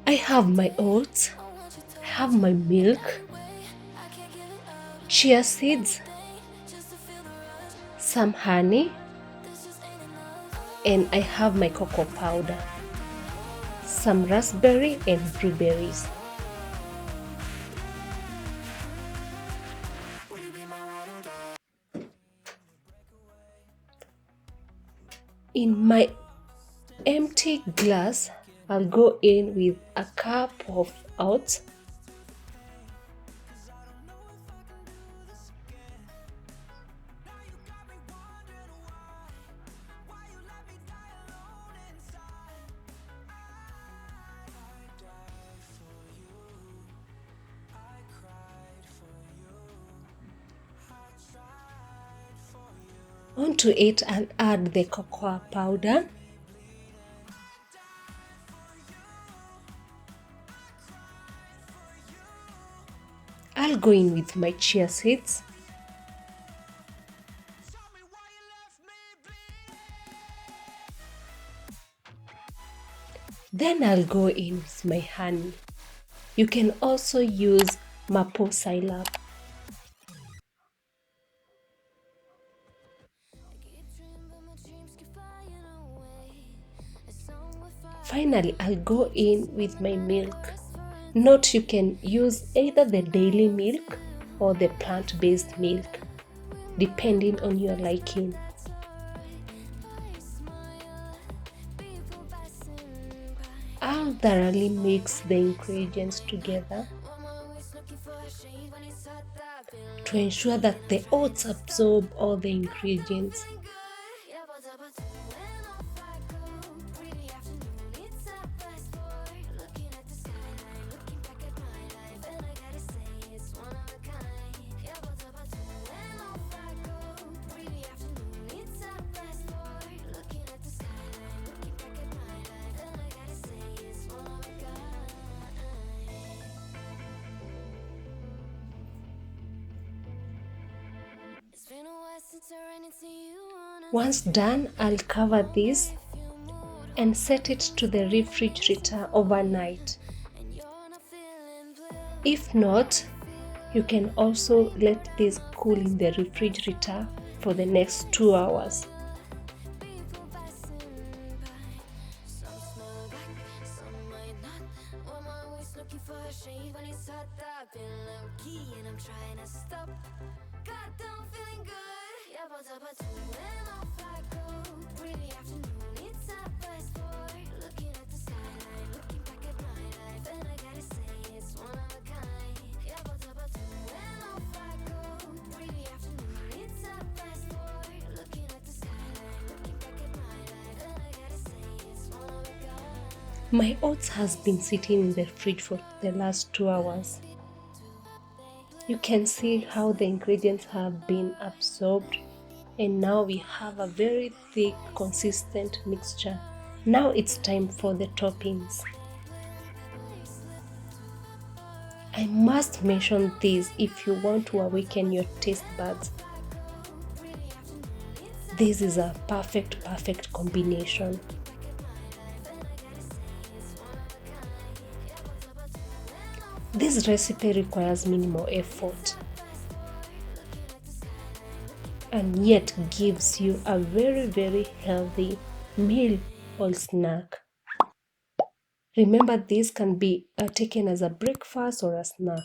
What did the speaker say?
I have my oats, I have my milk, chia seeds, some honey, and I have my cocoa powder, some raspberry and blueberries. In my empty glass, I'll go in with a cup of oats, onto it I'll add the cocoa powder, I'll go in with my chia seeds, then I'll go in with my honey. You can also use maple syrup. Finally, I'll go in with my milk. Note you can use either the daily milk or the plant-based milk, depending on your liking. I'll thoroughly mix the ingredients together to ensure that the oats absorb all the ingredients. Once done, I'll cover this and set it to the refrigerator overnight. If not, you can also let this cool in the refrigerator for the next 2 hours. My oats has been sitting in the fridge for the last 2 hours. You can see how the ingredients have been absorbed, and now we have a very thick, consistent mixture. Now it's time for the toppings. I must mention this if you want to awaken your taste buds. This is a perfect combination. This recipe requires minimal effort and yet gives you a very healthy meal or snack. Remember, this can be taken as a breakfast or a snack.